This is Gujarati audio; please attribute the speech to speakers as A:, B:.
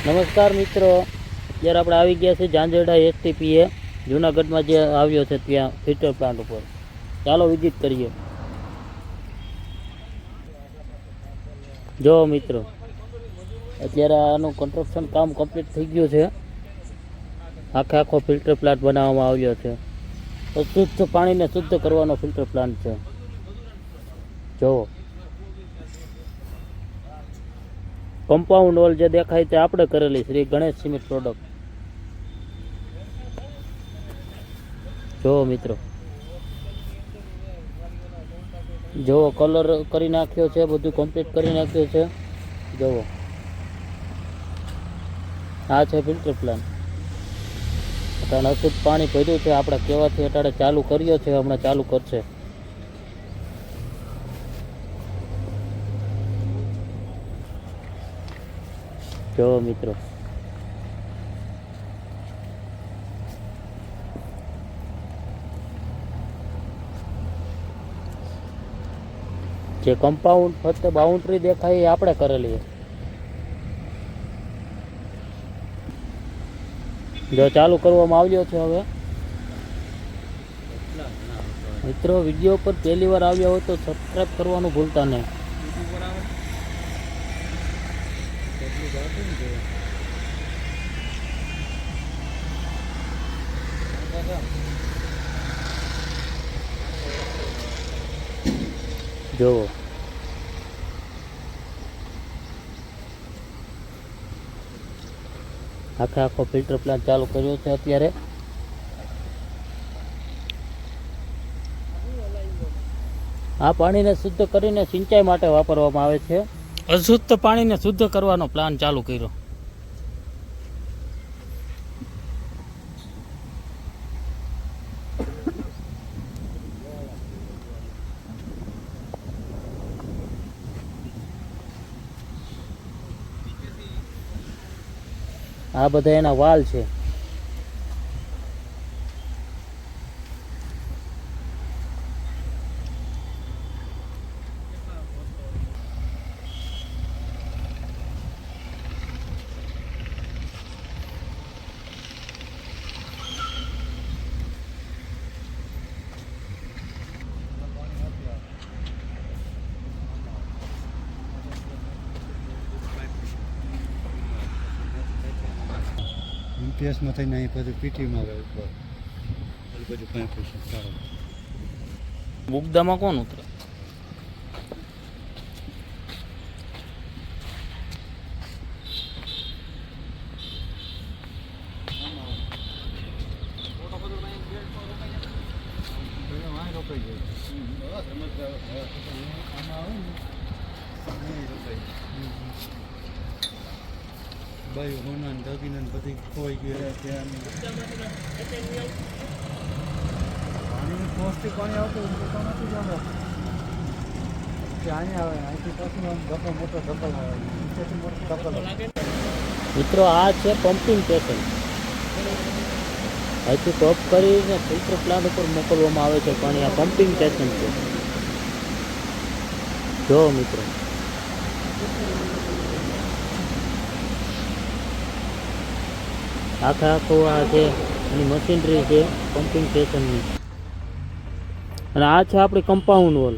A: નમસ્કાર મિત્રો, અત્યારે આપણે આવી ગયા છે ઝાંઝરડા એસટીપીએ જૂનાગઢમાં જે આવ્યો છે ત્યાં ફિલ્ટર પ્લાન્ટ ઉપર. ચાલો વિઝિટ કરીએ. જો મિત્રો, અત્યારે આનું કન્સ્ટ્રક્શન કામ કમ્પ્લીટ થઈ ગયું છે. આખો ફિલ્ટર પ્લાન્ટ બનાવવામાં આવ્યો છે. શુદ્ધ પાણીને શુદ્ધ કરવાનો ફિલ્ટર પ્લાન્ટ છે. જુઓ, કમ્પાઉન્ડ વોલ જે દેખાય તે આપણે કરેલી શ્રી ગણેશ સિમેન્ટ પ્રોડક્ટ. જુઓ મિત્રો, જુઓ કલર કરી નાખ્યો છે, બધું કમ્પ્લીટ કરી નાખ્યું છે. જુઓ, આ છે ફિલ્ટર પ્લાન્ટ. અટાણે અશુદ્ધ પાણી ભર્યું છે. આપણે કહેવાથી અટાણે ચાલુ કર્યો છે, હમણાં ચાલુ કરશે. જો મિત્રો, જે કમ્પાઉન્ડ ફક્ત બાઉન્ડ્રી દેખાય એ આપણે કરેલી. જો ચાલુ કરવામાં આવ્યો છે. હવે મિત્રો, વિડીયો પર પહેલી વાર આવ્યા હોય તો સબસ્ક્રાઈબ કરવાનું ભૂલતા નહીં. જુઓ, આખો ફિલ્ટર પ્લાન્ટ ચાલુ કર્યો છે અત્યારે. આ પાણીને શુદ્ધ કરીને સિંચાઈ માટે વાપરવામાં આવે છે. અશુદ્ધ પાણીને શુદ્ધ કરવાનો પ્લાન ચાલુ કર્યો. આ બધા એના વાલ છે.
B: યુપીએસમાં થઈને અહીં પછી પીટીમાં આવે ઉપર બધું 5% સારું.
A: બુગદામાં કોણ ઉતરે?
B: ભાઈ હોના દગીને બધી ખોઈ ગયા ત્યાં પાણીનું પૌષ્ટિક પાણી આવતું તો નથી જતો. ત્યાં આવે અહીંથી પછી ધક્કો મોટો ધક્કલ આવે, નીચેથી મોટો ધક્કલ.
A: મિત્રો, આ છે પમ્પિંગ સ્ટેશન. અહીંથી પંપ કરીને ફિલ્ટર પ્લાન્ટ ઉપર મોકલવામાં આવે છે પાણી. આ પમ્પિંગ સ્ટેશન છે. જો મિત્રો, આખું આ છે એની મશીનરી છે પમ્પિંગ સ્ટેશનની. અને આ છે આપણી કમ્પાઉન્ડ વોલ.